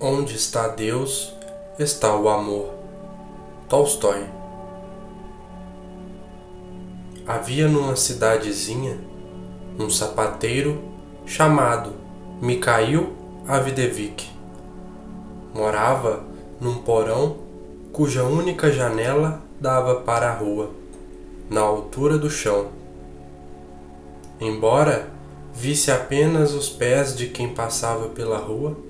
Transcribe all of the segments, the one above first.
Onde está Deus, está o amor. Tolstói. Havia numa cidadezinha um sapateiro chamado Mikhail Avdevich. Morava num porão cuja única janela dava para a rua, na altura do chão. Embora visse apenas os pés de quem passava pela rua,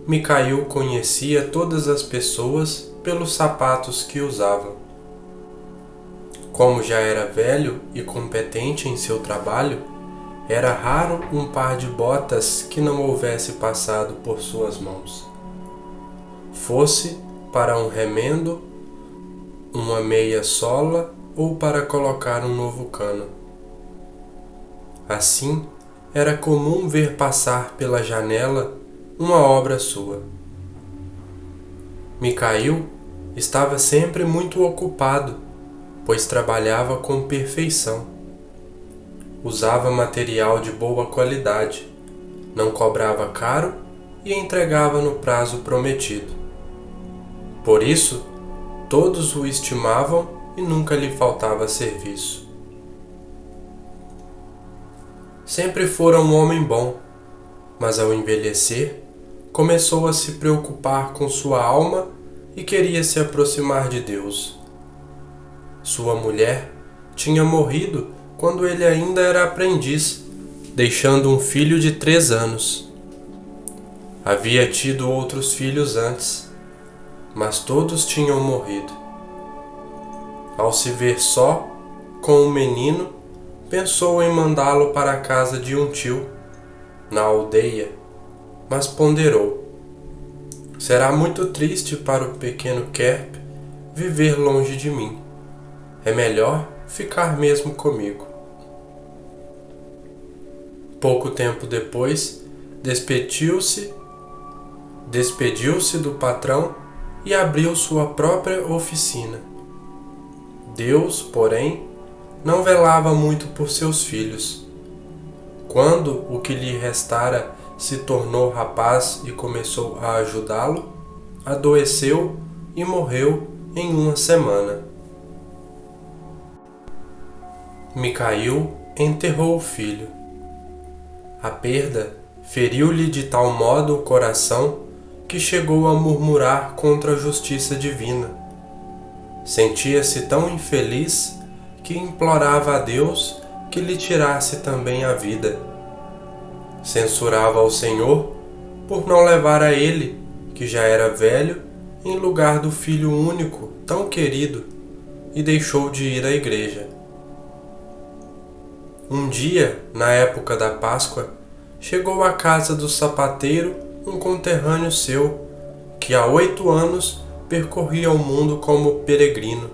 Mikhail conhecia todas as pessoas pelos sapatos que usavam. Como já era velho e competente em seu trabalho, era raro um par de botas que não houvesse passado por suas mãos. Fosse para um remendo, uma meia sola ou para colocar um novo cano. Assim, era comum ver passar pela janela uma obra sua. Mikhail estava sempre muito ocupado, pois trabalhava com perfeição. Usava material de boa qualidade, não cobrava caro e entregava no prazo prometido. Por isso, todos o estimavam e nunca lhe faltava serviço. Sempre fora um homem bom, mas ao envelhecer, começou a se preocupar com sua alma e queria se aproximar de Deus. Sua mulher tinha morrido quando ele ainda era aprendiz, deixando um filho de 3 anos. Havia tido outros filhos antes, mas todos tinham morrido. Ao se ver só, com o menino, pensou em mandá-lo para a casa de um tio, na aldeia, mas ponderou: será muito triste para o pequeno Kerp viver longe de mim. É melhor ficar mesmo comigo. Pouco tempo depois, despediu-se do patrão e abriu sua própria oficina. Deus, porém, não velava muito por seus filhos. Quando o que lhe restara se tornou rapaz e começou a ajudá-lo, adoeceu e morreu em uma semana. Mikhail enterrou o filho. A perda feriu-lhe de tal modo o coração que chegou a murmurar contra a justiça divina. Sentia-se tão infeliz que implorava a Deus que lhe tirasse também a vida. Censurava ao Senhor por não levar a ele, que já era velho, em lugar do filho único tão querido, e deixou de ir à igreja. Um dia, na época da Páscoa, chegou à casa do sapateiro um conterrâneo seu, que há 8 anos percorria o mundo como peregrino.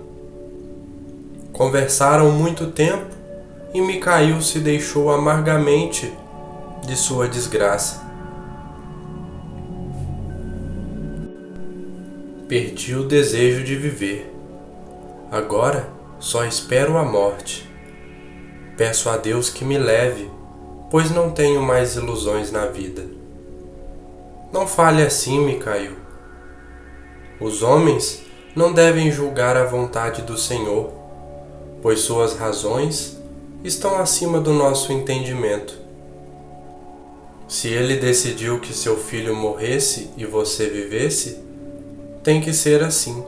Conversaram muito tempo e Mikhail se deixou amargamente de sua desgraça. Perdi o desejo de viver. Agora só espero a morte. Peço a Deus que me leve, pois não tenho mais ilusões na vida. Não fale assim, Mikhail. Os homens não devem julgar a vontade do Senhor, pois suas razões estão acima do nosso entendimento. Se ele decidiu que seu filho morresse e você vivesse, tem que ser assim.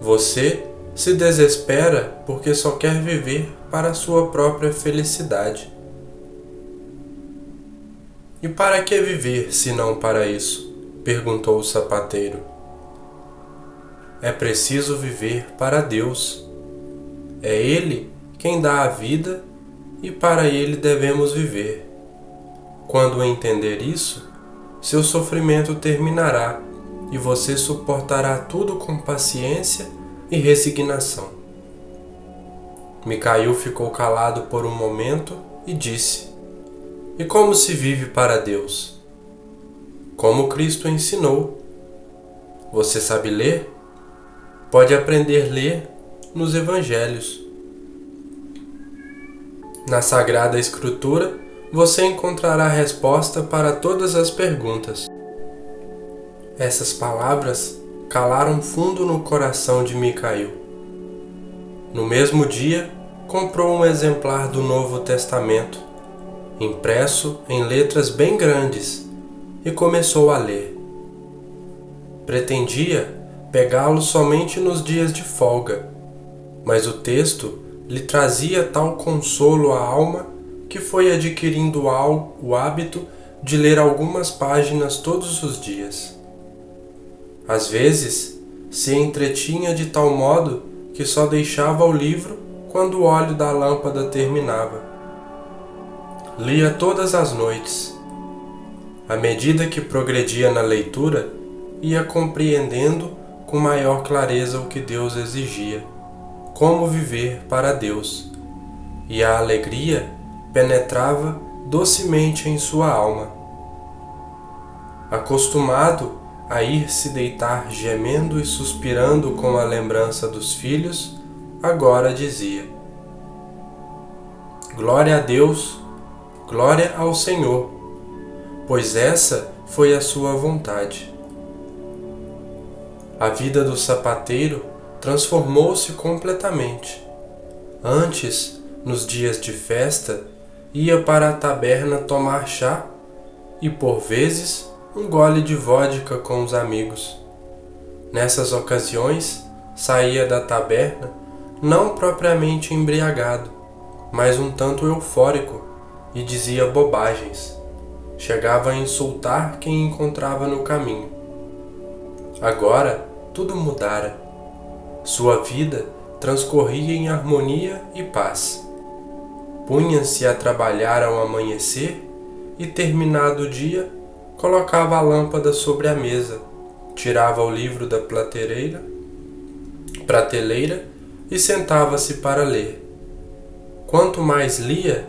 Você se desespera porque só quer viver para sua própria felicidade. E para que viver, se não para isso? Perguntou o sapateiro. É preciso viver para Deus. É Ele quem dá a vida e para Ele devemos viver. Quando entender isso, seu sofrimento terminará e você suportará tudo com paciência e resignação. Mikhail ficou calado por um momento e disse: E como se vive para Deus? Como Cristo ensinou. Você sabe ler? Pode aprender a ler nos Evangelhos. Na Sagrada Escritura, você encontrará resposta para todas as perguntas. Essas palavras calaram fundo no coração de Micael. No mesmo dia, comprou um exemplar do Novo Testamento, impresso em letras bem grandes, e começou a ler. Pretendia pegá-lo somente nos dias de folga, mas o texto lhe trazia tal consolo à alma que foi adquirindo o hábito de ler algumas páginas todos os dias. Às vezes, se entretinha de tal modo que só deixava o livro quando o óleo da lâmpada terminava. Lia todas as noites. À medida que progredia na leitura, ia compreendendo com maior clareza o que Deus exigia, como viver para Deus, e a alegria penetrava docemente em sua alma. Acostumado a ir se deitar gemendo e suspirando com a lembrança dos filhos, agora dizia: Glória a Deus, glória ao Senhor, pois essa foi a sua vontade. A vida do sapateiro transformou-se completamente. Antes, nos dias de festa, ia para a taberna tomar chá e, por vezes, um gole de vodka com os amigos. Nessas ocasiões, saía da taberna não propriamente embriagado, mas um tanto eufórico, e dizia bobagens. Chegava a insultar quem encontrava no caminho. Agora, tudo mudara. Sua vida transcorria em harmonia e paz. Punha-se a trabalhar ao amanhecer e, terminado o dia, colocava a lâmpada sobre a mesa, tirava o livro da prateleira e sentava-se para ler. Quanto mais lia,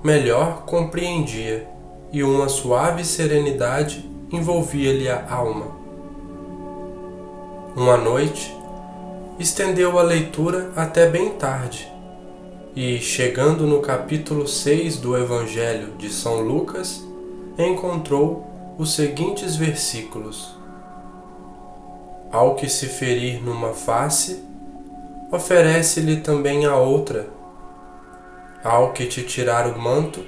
melhor compreendia, e uma suave serenidade envolvia-lhe a alma. Uma noite, estendeu a leitura até bem tarde, e, chegando no capítulo 6 do Evangelho de São Lucas, encontrou os seguintes versículos: Ao que se ferir numa face, oferece-lhe também a outra. Ao que te tirar o manto,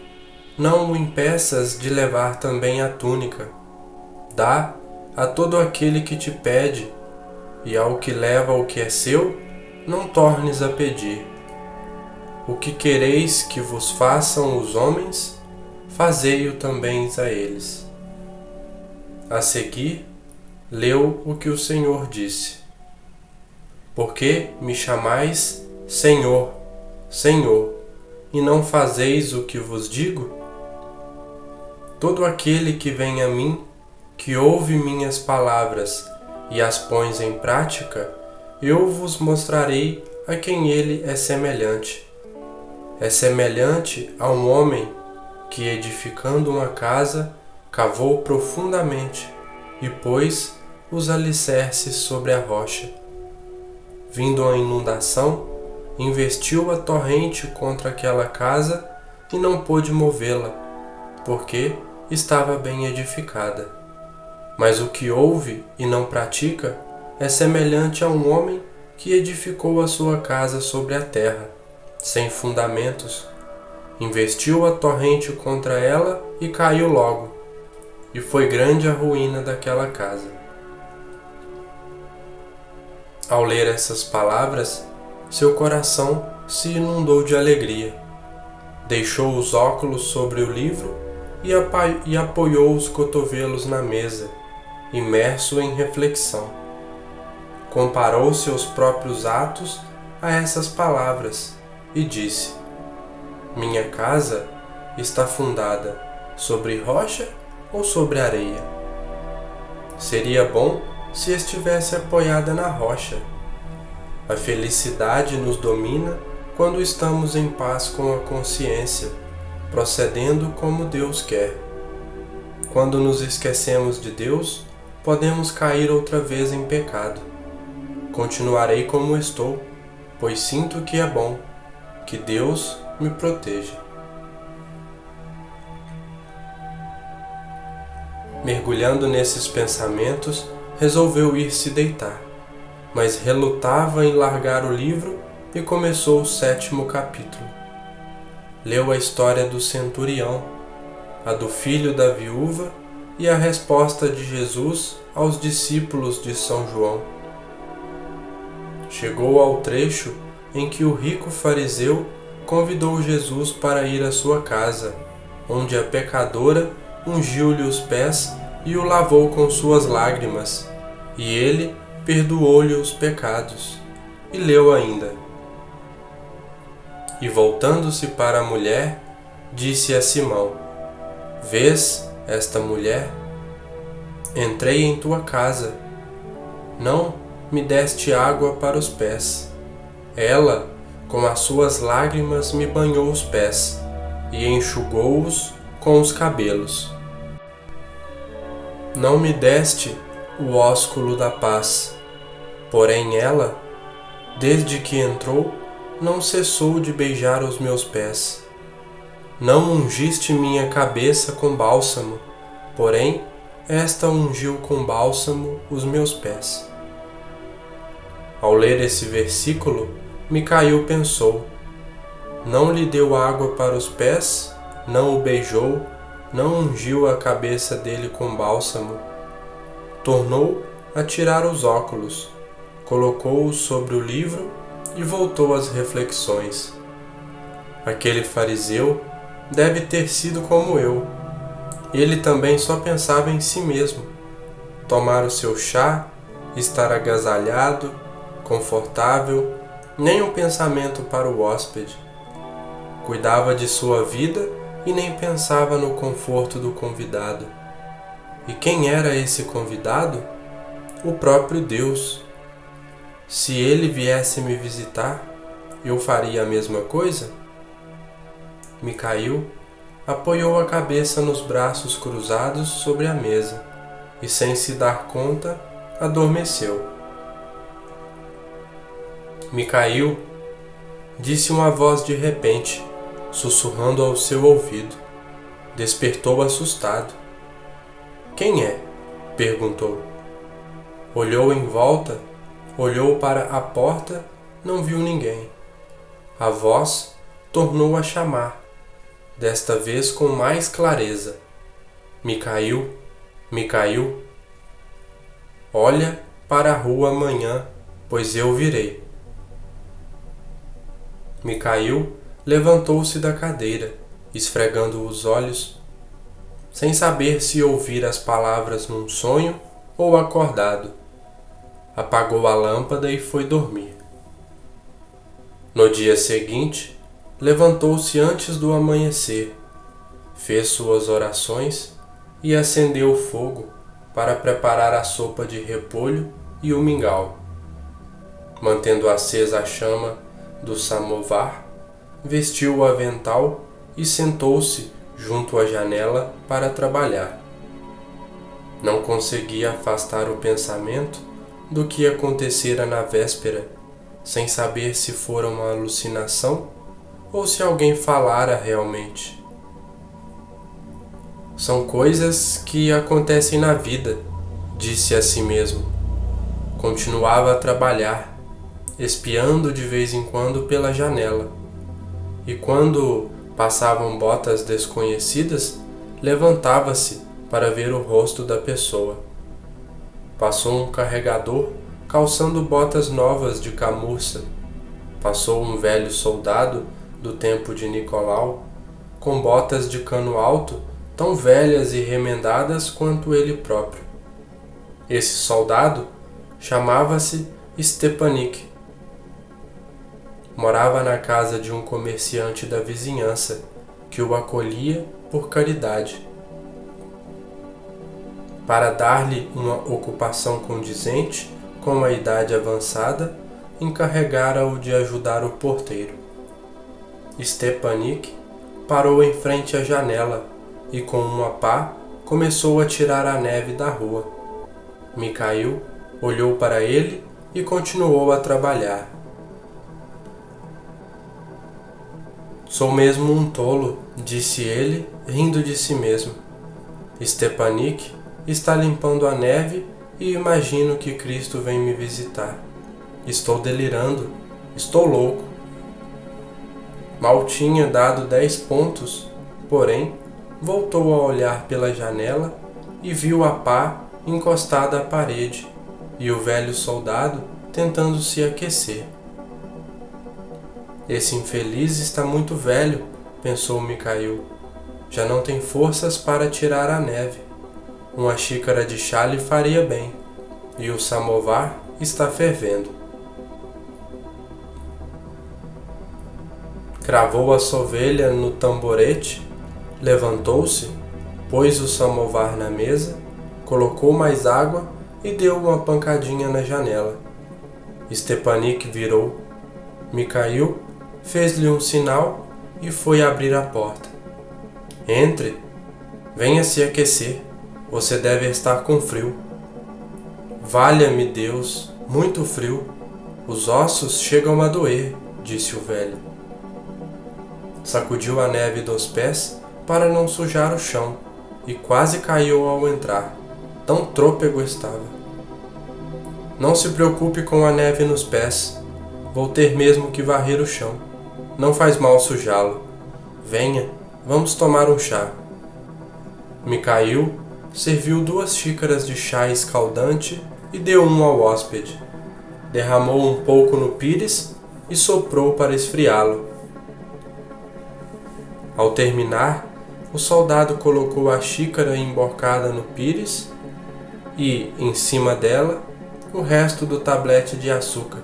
não o impeças de levar também a túnica. Dá a todo aquele que te pede, e ao que leva o que é seu, não tornes a pedir. O que quereis que vos façam os homens, fazei-o também a eles. A seguir, leu o que o Senhor disse: Porque me chamais Senhor, Senhor, e não fazeis o que vos digo? Todo aquele que vem a mim, que ouve minhas palavras e as pões em prática, eu vos mostrarei a quem ele é semelhante. É semelhante a um homem que, edificando uma casa, cavou profundamente e pôs os alicerces sobre a rocha. Vindo a inundação, investiu a torrente contra aquela casa e não pôde movê-la, porque estava bem edificada. Mas o que ouve e não pratica é semelhante a um homem que edificou a sua casa sobre a terra, sem fundamentos. Investiu a torrente contra ela e caiu logo, e foi grande a ruína daquela casa. Ao ler essas palavras, seu coração se inundou de alegria. Deixou os óculos sobre o livro e apoiou os cotovelos na mesa, imerso em reflexão. Comparou seus próprios atos a essas palavras e disse: Minha casa está fundada sobre rocha ou sobre areia? Seria bom se estivesse apoiada na rocha. A felicidade nos domina quando estamos em paz com a consciência, procedendo como Deus quer. Quando nos esquecemos de Deus, podemos cair outra vez em pecado. Continuarei como estou, pois sinto que é bom. Que Deus me proteja. Mergulhando nesses pensamentos, resolveu ir se deitar, mas relutava em largar o livro e começou o 7º capítulo. Leu a história do centurião, a do filho da viúva e a resposta de Jesus aos discípulos de São João. Chegou ao trecho em que o rico fariseu convidou Jesus para ir à sua casa, onde a pecadora ungiu-lhe os pés e o lavou com suas lágrimas, e ele perdoou-lhe os pecados. E leu ainda: E voltando-se para a mulher, disse a Simão: Vês esta mulher? Entrei em tua casa. Não me deste água para os pés. Ela, com as suas lágrimas, me banhou os pés e enxugou-os com os cabelos. Não me deste o ósculo da paz, porém ela, desde que entrou, não cessou de beijar os meus pés. Não ungiste minha cabeça com bálsamo, porém esta ungiu com bálsamo os meus pés. Ao ler esse versículo, Micael pensou: não lhe deu água para os pés, não o beijou, não ungiu a cabeça dele com bálsamo. Tornou a tirar os óculos, colocou-os sobre o livro e voltou às reflexões. Aquele fariseu deve ter sido como eu. Ele também só pensava em si mesmo, tomar o seu chá, estar agasalhado, confortável, nem um pensamento para o hóspede. Cuidava de sua vida e nem pensava no conforto do convidado. E quem era esse convidado? O próprio Deus. Se ele viesse me visitar, eu faria a mesma coisa? Micael apoiou a cabeça nos braços cruzados sobre a mesa e, sem se dar conta, adormeceu. Micael, disse uma voz de repente, sussurrando ao seu ouvido. Despertou assustado. Quem é? Perguntou. Olhou em volta, olhou para a porta, não viu ninguém. A voz tornou a chamar, desta vez com mais clareza. Micael, Micael, olha para a rua amanhã, pois eu virei. Micael levantou-se da cadeira, esfregando os olhos, sem saber se ouvir as palavras num sonho ou acordado. Apagou a lâmpada e foi dormir. No dia seguinte, levantou-se antes do amanhecer, fez suas orações e acendeu o fogo para preparar a sopa de repolho e o mingau. Mantendo acesa a chama do samovar, vestiu o avental e sentou-se junto à janela para trabalhar. Não conseguia afastar o pensamento do que acontecera na véspera, sem saber se fora uma alucinação ou se alguém falara realmente. São coisas que acontecem na vida, disse a si mesmo. Continuava a trabalhar, espiando de vez em quando pela janela, e quando passavam botas desconhecidas, levantava-se para ver o rosto da pessoa. Passou um carregador calçando botas novas de camurça. Passou um velho soldado do tempo de Nicolau, com botas de cano alto, tão velhas e remendadas quanto ele próprio. Esse soldado chamava-se Stepanik. Morava na casa de um comerciante da vizinhança, que o acolhia por caridade. Para dar-lhe uma ocupação condizente com a idade avançada, encarregara-o de ajudar o porteiro. Stepanik parou em frente à janela e, com uma pá, começou a tirar a neve da rua. Micael olhou para ele e continuou a trabalhar. Sou mesmo um tolo, disse ele, rindo de si mesmo. Stepanik está limpando a neve e imagino que Cristo vem me visitar. Estou delirando, estou louco. Mal tinha dado 10 pontos, porém, voltou a olhar pela janela e viu a pá encostada à parede e o velho soldado tentando se aquecer. Esse infeliz está muito velho, pensou Mikhail. Já não tem forças para tirar a neve. Uma xícara de chá lhe faria bem, e o samovar está fervendo. Cravou a sovelha no tamborete, levantou-se, pôs o samovar na mesa, colocou mais água e deu uma pancadinha na janela. Stepanik virou. Mikhail fez-lhe um sinal e foi abrir a porta. Entre, venha se aquecer, você deve estar com frio. Valha-me Deus, muito frio, os ossos chegam a doer, disse o velho. Sacudiu a neve dos pés para não sujar o chão e quase caiu ao entrar, tão trôpego estava. Não se preocupe com a neve nos pés, vou ter mesmo que varrer o chão. Não faz mal sujá-lo. Venha, vamos tomar um chá. Mikhail serviu 2 xícaras de chá escaldante e deu um ao hóspede. Derramou um pouco no pires e soprou para esfriá-lo. Ao terminar, o soldado colocou a xícara emborcada no pires e, em cima dela, o resto do tablete de açúcar.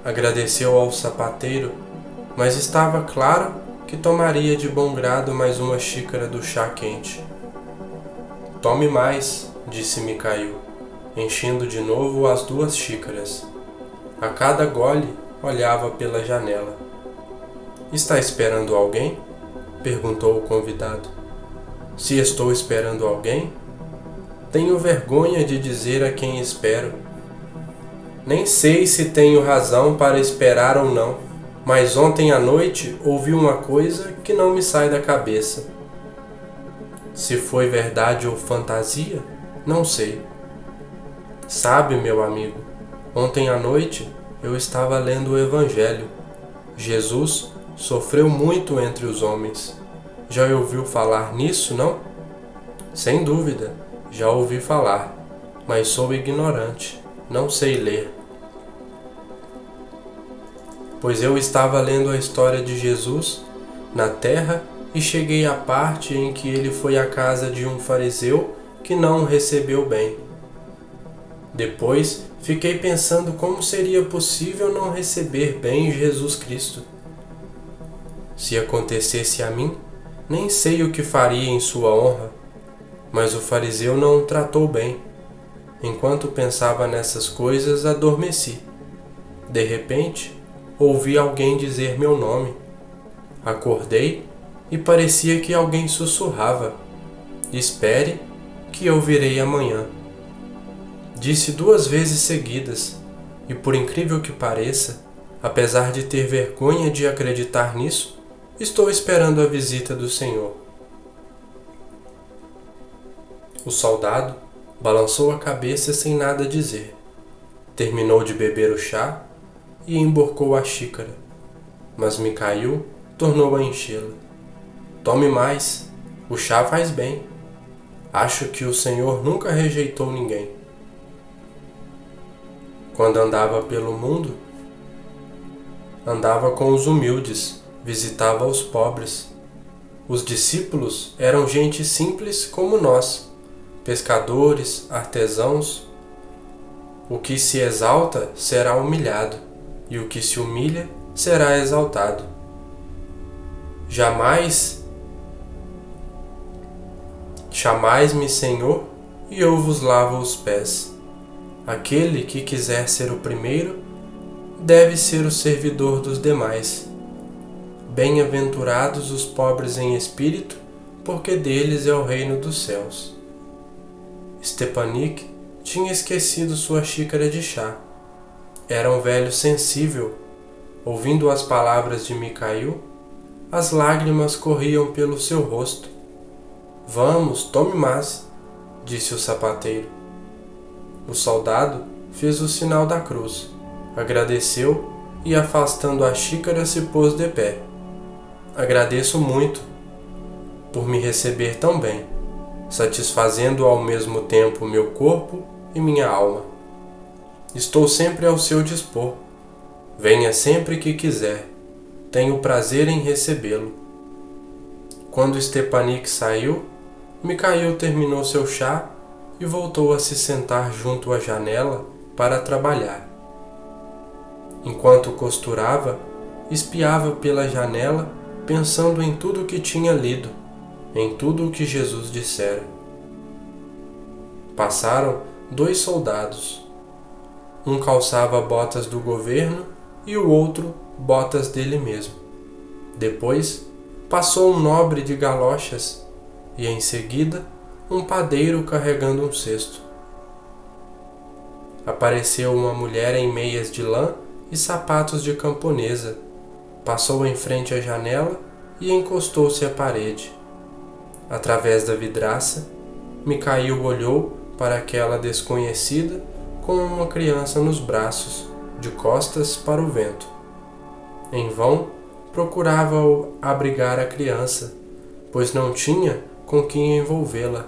Agradeceu ao sapateiro, mas estava claro que tomaria de bom grado mais uma xícara do chá quente. Tome mais, disse Mikhail, enchendo de novo as 2 xícaras. A cada gole, olhava pela janela. Está esperando alguém? Perguntou o convidado. Se estou esperando alguém? Tenho vergonha de dizer a quem espero. Nem sei se tenho razão para esperar ou não, mas ontem à noite ouvi uma coisa que não me sai da cabeça. Se foi verdade ou fantasia, não sei. Sabe, meu amigo, ontem à noite eu estava lendo o Evangelho. Jesus sofreu muito entre os homens. Já ouviu falar nisso, não? Sem dúvida, já ouvi falar, mas sou ignorante, não sei ler. Pois eu estava lendo a história de Jesus na terra e cheguei à parte em que ele foi à casa de um fariseu que não o recebeu bem. Depois fiquei pensando como seria possível não receber bem Jesus Cristo. Se acontecesse a mim, nem sei o que faria em sua honra, mas o fariseu não o tratou bem. Enquanto pensava nessas coisas, adormeci. De repente, ouvi alguém dizer meu nome. Acordei e parecia que alguém sussurrava: "Espere, que eu virei amanhã." Disse 2 vezes seguidas, e por incrível que pareça, apesar de ter vergonha de acreditar nisso, estou esperando a visita do Senhor. O soldado balançou a cabeça sem nada dizer. Terminou de beber o chá e emborcou a xícara, mas Mikhail tornou a enchê-la. Tome mais, o chá faz bem. Acho que o Senhor nunca rejeitou ninguém. Quando andava pelo mundo, andava com os humildes, visitava os pobres. Os discípulos eram gente simples como nós, pescadores, artesãos. O que se exalta será humilhado, e o que se humilha será exaltado. Chamais-me Senhor, e eu vos lavo os pés. Aquele que quiser ser o primeiro, deve ser o servidor dos demais. Bem-aventurados os pobres em espírito, porque deles é o reino dos céus. Stepanik tinha esquecido sua xícara de chá. Era um velho sensível. Ouvindo as palavras de Mikhail, as lágrimas corriam pelo seu rosto. Vamos, tome mais, disse o sapateiro. O soldado fez o sinal da cruz, agradeceu e, afastando a xícara, se pôs de pé. Agradeço muito por me receber tão bem, satisfazendo ao mesmo tempo meu corpo e minha alma. Estou sempre ao seu dispor. Venha sempre que quiser. Tenho prazer em recebê-lo. Quando Stepanik saiu, Mikhail terminou seu chá e voltou a se sentar junto à janela para trabalhar. Enquanto costurava, espiava pela janela, pensando em tudo o que tinha lido, em tudo o que Jesus dissera. Passaram 2 soldados. Um calçava botas do governo e o outro botas dele mesmo. Depois passou um nobre de galochas e, em seguida, um padeiro carregando um cesto. Apareceu uma mulher em meias de lã e sapatos de camponesa. Passou em frente à janela e encostou-se à parede. Através da vidraça, Mikhail olhou para aquela desconhecida com uma criança nos braços, de costas para o vento. Em vão, procurava abrigar a criança, pois não tinha com quem envolvê-la.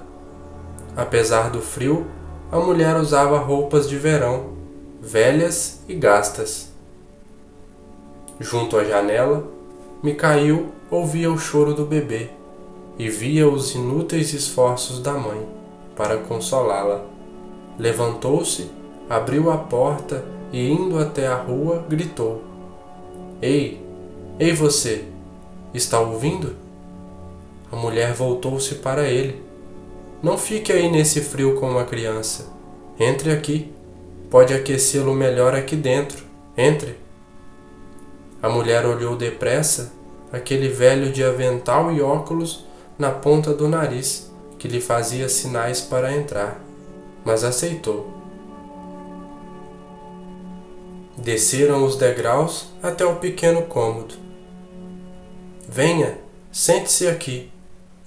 Apesar do frio, a mulher usava roupas de verão, velhas e gastas. Junto à janela, Mikhail ouvia o choro do bebê e via os inúteis esforços da mãe para consolá-la. Levantou-se, abriu a porta e, indo até a rua, gritou: Ei você! Está ouvindo? A mulher voltou-se para ele. Não fique aí nesse frio com uma criança. Entre aqui. Pode aquecê-lo melhor aqui dentro. Entre. A mulher olhou depressa aquele velho de avental e óculos na ponta do nariz, que lhe fazia sinais para entrar, mas aceitou. Desceram os degraus até o pequeno cômodo. Venha, sente-se aqui,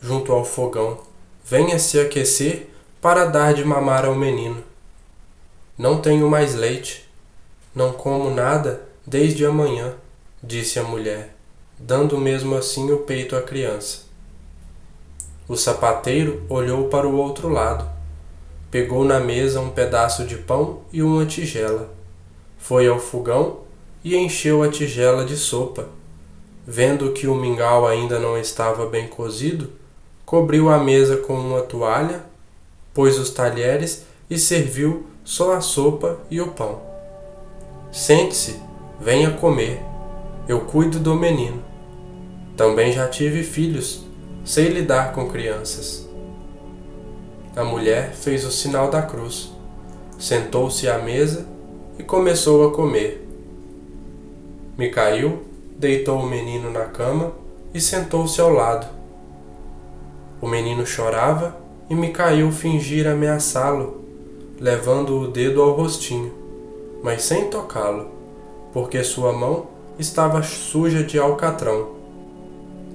junto ao fogão. Venha se aquecer para dar de mamar ao menino. Não tenho mais leite. Não como nada desde amanhã, disse a mulher, dando mesmo assim o peito à criança. O sapateiro olhou para o outro lado. Pegou na mesa um pedaço de pão e uma tigela. Foi ao fogão e encheu a tigela de sopa. Vendo que o mingau ainda não estava bem cozido, cobriu a mesa com uma toalha, pôs os talheres e serviu só a sopa e o pão. Sente-se, venha comer. Eu cuido do menino. Também já tive filhos, sei lidar com crianças. A mulher fez o sinal da cruz, sentou-se à mesa e começou a comer. Mikhail deitou o menino na cama e sentou-se ao lado. O menino chorava e Mikhail fingira ameaçá-lo, levando o dedo ao rostinho, mas sem tocá-lo, porque sua mão estava suja de alcatrão.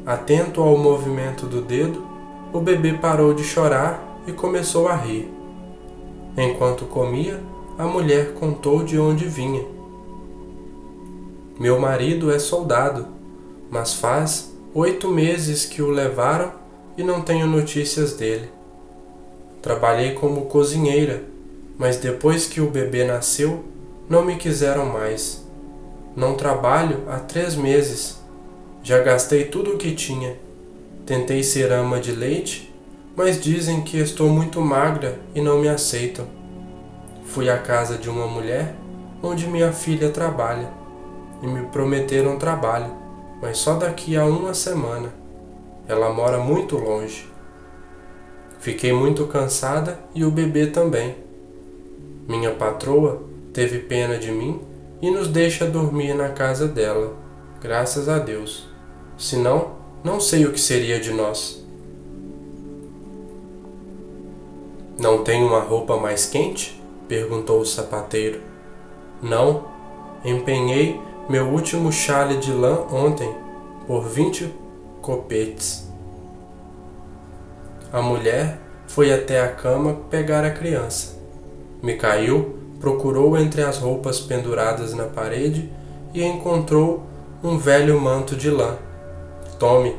Atento ao movimento do dedo, o bebê parou de chorar e começou a rir. Enquanto comia, a mulher contou de onde vinha. Meu marido é soldado, mas faz 8 meses que o levaram e não tenho notícias dele. Trabalhei como cozinheira, mas depois que o bebê nasceu, não me quiseram mais. Não trabalho há 3 meses. Já gastei tudo o que tinha. Tentei ser ama de leite, mas dizem que estou muito magra e não me aceitam. Fui à casa de uma mulher onde minha filha trabalha e me prometeram trabalho, mas só daqui a 1 semana. Ela mora muito longe. Fiquei muito cansada e o bebê também. Minha patroa teve pena de mim e nos deixa dormir na casa dela, graças a Deus. Senão, não sei o que seria de nós. Não tem uma roupa mais quente? Perguntou o sapateiro. Não, empenhei meu último chale de lã ontem por 20 copetes. A mulher foi até a cama pegar a criança. Micail procurou entre as roupas penduradas na parede e encontrou um velho manto de lã. Tome,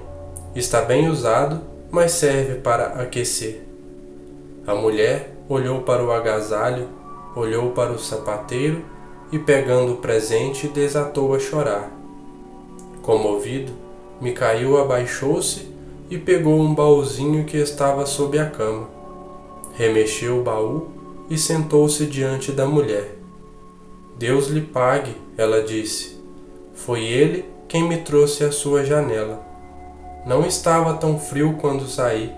está bem usado, mas serve para aquecer. A mulher olhou para o agasalho, olhou para o sapateiro e, pegando o presente, desatou a chorar. Comovido, Micail abaixou-se e pegou um baúzinho que estava sob a cama. Remexeu o baú e sentou-se diante da mulher. Deus lhe pague, ela disse. Foi ele quem me trouxe à sua janela. Não estava tão frio quando saí,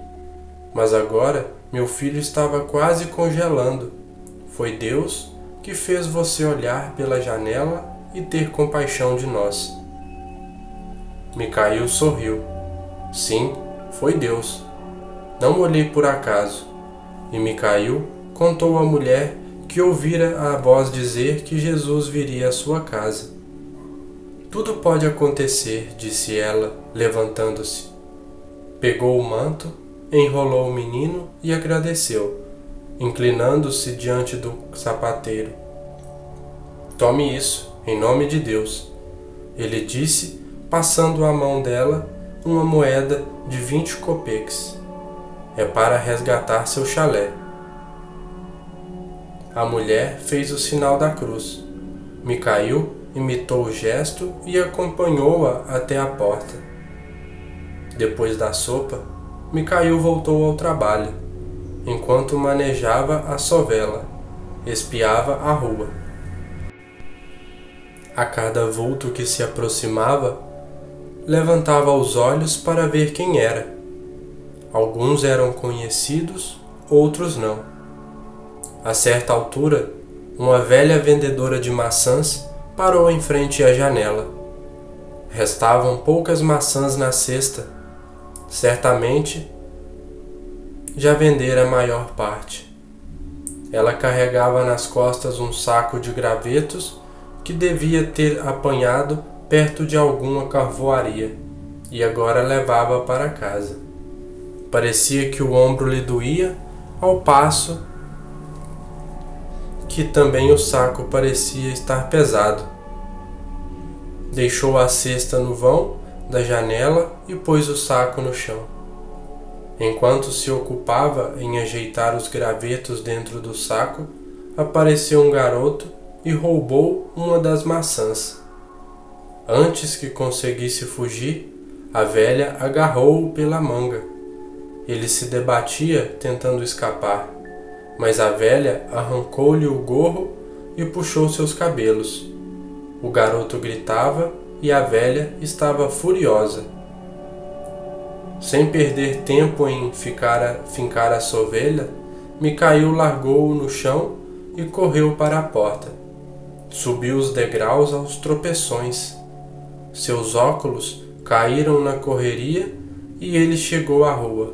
mas agora meu filho estava quase congelando. Foi Deus que fez você olhar pela janela e ter compaixão de nós. Micail sorriu. Sim, foi Deus. Não olhei por acaso. E Micail contou à mulher que ouvira a voz dizer que Jesus viria à sua casa. Tudo pode acontecer, disse ela, levantando-se. Pegou o manto, enrolou o menino e agradeceu, inclinando-se diante do sapateiro. Tome isso, em nome de Deus, ele disse, passando à mão dela uma moeda de 20 copeques. É para resgatar seu chalé. A mulher fez o sinal da cruz. Micail imitou o gesto e acompanhou-a até a porta. Depois da sopa, Micail voltou ao trabalho, enquanto manejava a sovela, espiava a rua. A cada vulto que se aproximava, levantava os olhos para ver quem era. Alguns eram conhecidos, outros não. A certa altura, uma velha vendedora de maçãs parou em frente à janela. Restavam poucas maçãs na cesta. Certamente, já vendera a maior parte. Ela carregava nas costas um saco de gravetos que devia ter apanhado perto de alguma carvoaria e agora levava para casa. Parecia que o ombro lhe doía, ao passo que também o saco parecia estar pesado. Deixou a cesta no vão da janela e pôs o saco no chão. Enquanto se ocupava em ajeitar os gravetos dentro do saco, apareceu um garoto e roubou uma das maçãs. Antes que conseguisse fugir, a velha agarrou-o pela manga. Ele se debatia tentando escapar, mas a velha arrancou-lhe o gorro e puxou seus cabelos. O garoto gritava e a velha estava furiosa. Sem perder tempo em fincar a sovelha, Micail largou-o no chão e correu para a porta. Subiu os degraus aos tropeções. Seus óculos caíram na correria e ele chegou à rua.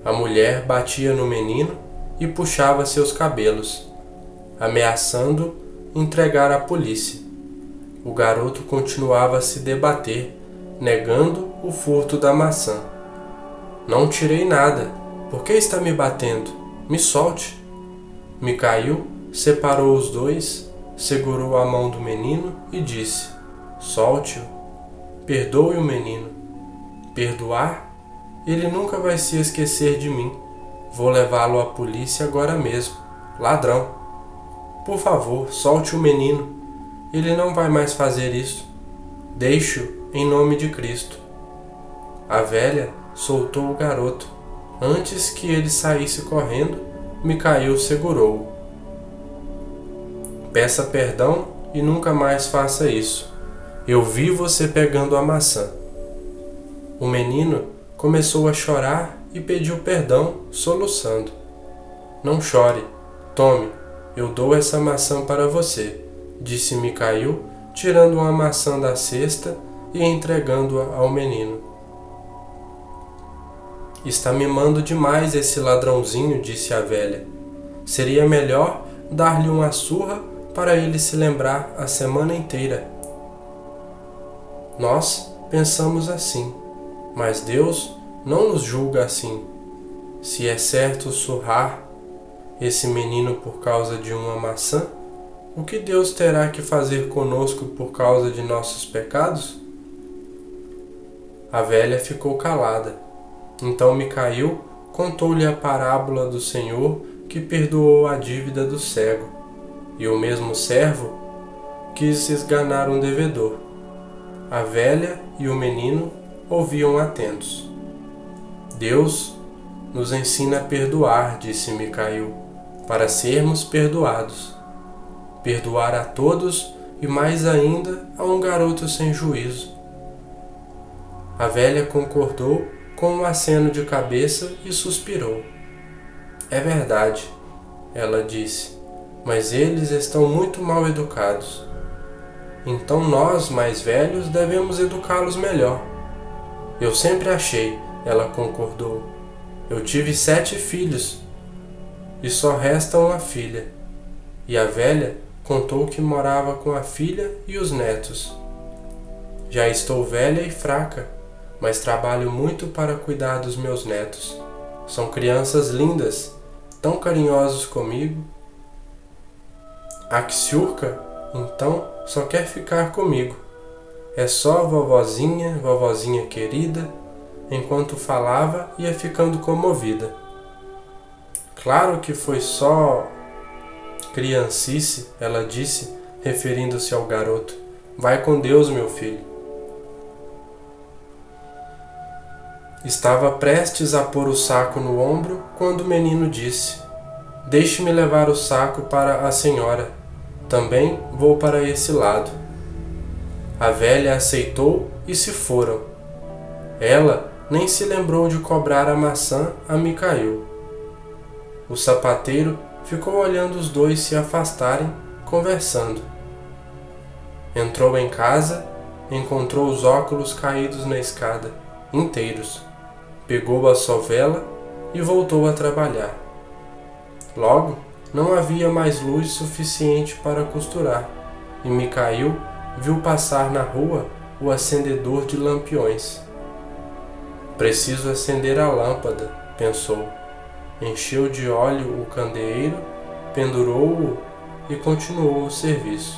A mulher batia no menino e puxava seus cabelos, ameaçando entregar à polícia. O garoto continuava a se debater, negando o furto da maçã. Não tirei nada. Por que está me batendo? Me solte. Micail separou os dois, segurou a mão do menino e disse: solte-o. Perdoe o menino. Perdoar? Ele nunca vai se esquecer de mim. Vou levá-lo à polícia agora mesmo. Ladrão. Por favor, solte o menino. Ele não vai mais fazer isso. Deixe-o em nome de Cristo. A velha soltou o garoto. Antes que ele saísse correndo, Micail segurou-o. Peça perdão e nunca mais faça isso. Eu vi você pegando a maçã. O menino começou a chorar e pediu perdão, soluçando. Não chore. Tome, eu dou essa maçã para você, disse Micail, tirando uma maçã da cesta e entregando-a ao menino. Está mimando demais esse ladrãozinho, disse a velha. Seria melhor dar-lhe uma surra para ele se lembrar a semana inteira. Nós pensamos assim, mas Deus não nos julga assim. Se é certo surrar, esse menino por causa de uma maçã? O que Deus terá que fazer conosco por causa de nossos pecados? A velha ficou calada. Então Micael contou-lhe a parábola do Senhor que perdoou a dívida do cego, e o mesmo servo quis esganar um devedor. A velha e o menino ouviam atentos. Deus nos ensina a perdoar, disse Micael, para sermos perdoados. Perdoar a todos e mais ainda a um garoto sem juízo. A velha concordou com um aceno de cabeça e suspirou. É verdade, ela disse, mas eles estão muito mal educados. Então nós, mais velhos, devemos educá-los melhor. Eu sempre achei, ela concordou. Eu tive 7 filhos e só resta uma filha. E a velha contou que morava com a filha e os netos. Já estou velha e fraca, mas trabalho muito para cuidar dos meus netos. São crianças lindas, tão carinhosos comigo. A Ksiurka, então, só quer ficar comigo. É só vovozinha, vovozinha querida. Enquanto falava, ia ficando comovida. Claro que foi só criancice, ela disse, referindo-se ao garoto. Vai com Deus, meu filho. Estava prestes a pôr o saco no ombro quando o menino disse: Deixe-me levar o saco para a senhora. Também vou para esse lado. A velha aceitou e se foram. Ela nem se lembrou de cobrar a maçã a Micael. O sapateiro ficou olhando os dois se afastarem, conversando. Entrou em casa, encontrou os óculos caídos na escada, inteiros. Pegou a sovela e voltou a trabalhar. Logo, não havia mais luz suficiente para costurar, e Micael viu passar na rua o acendedor de lampiões. Preciso acender a lâmpada, pensou. Encheu de óleo o candeeiro, pendurou-o e continuou o serviço.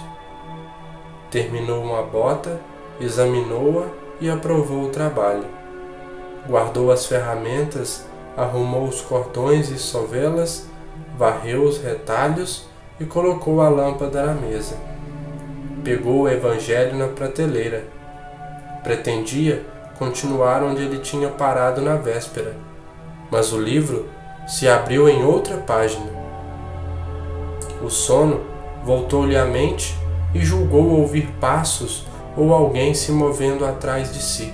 Terminou uma bota, examinou-a e aprovou o trabalho. Guardou as ferramentas, arrumou os cordões e sovelas, varreu os retalhos e colocou a lâmpada na mesa. Pegou o evangelho na prateleira. Pretendia continuar onde ele tinha parado na véspera, mas o livro se abriu em outra página. O sono voltou-lhe à mente e julgou ouvir passos ou alguém se movendo atrás de si.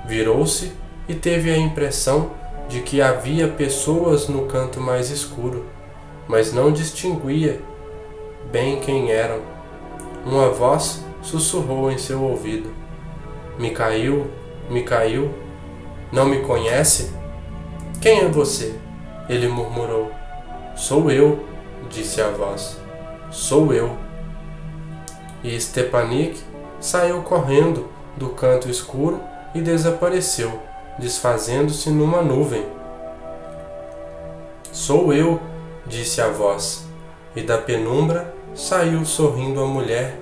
Virou-se e teve a impressão de que havia pessoas no canto mais escuro, mas não distinguia bem quem eram. Uma voz sussurrou em seu ouvido: Micael, Micael, não me conhece? Quem é você? Ele murmurou. Sou eu, disse a voz. Sou eu. E Stepanik saiu correndo do canto escuro e desapareceu, desfazendo-se numa nuvem. Sou eu, disse a voz, e da penumbra saiu sorrindo a mulher,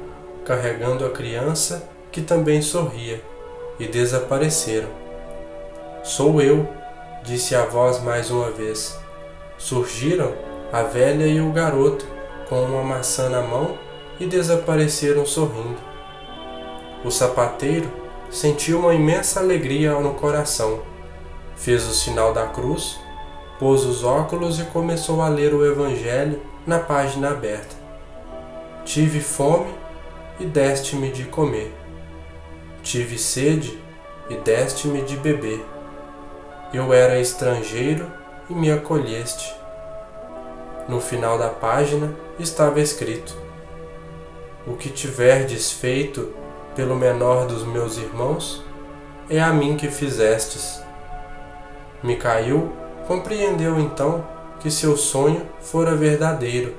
carregando a criança que também sorria, e desapareceram. Sou eu, disse a voz mais uma vez. Surgiram a velha e o garoto com uma maçã na mão e desapareceram sorrindo. O sapateiro sentiu uma imensa alegria no coração. Fez o sinal da cruz, pôs os óculos e começou a ler o Evangelho na página aberta. Tive fome e deste-me de comer. Tive sede e deste-me de beber. Eu era estrangeiro e me acolheste. No final da página estava escrito: O que tiverdes feito pelo menor dos meus irmãos, é a mim que fizestes. Micael compreendeu então que seu sonho fora verdadeiro.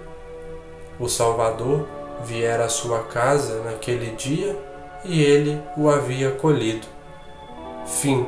O Salvador viera à sua casa naquele dia e ele o havia acolhido. Fim.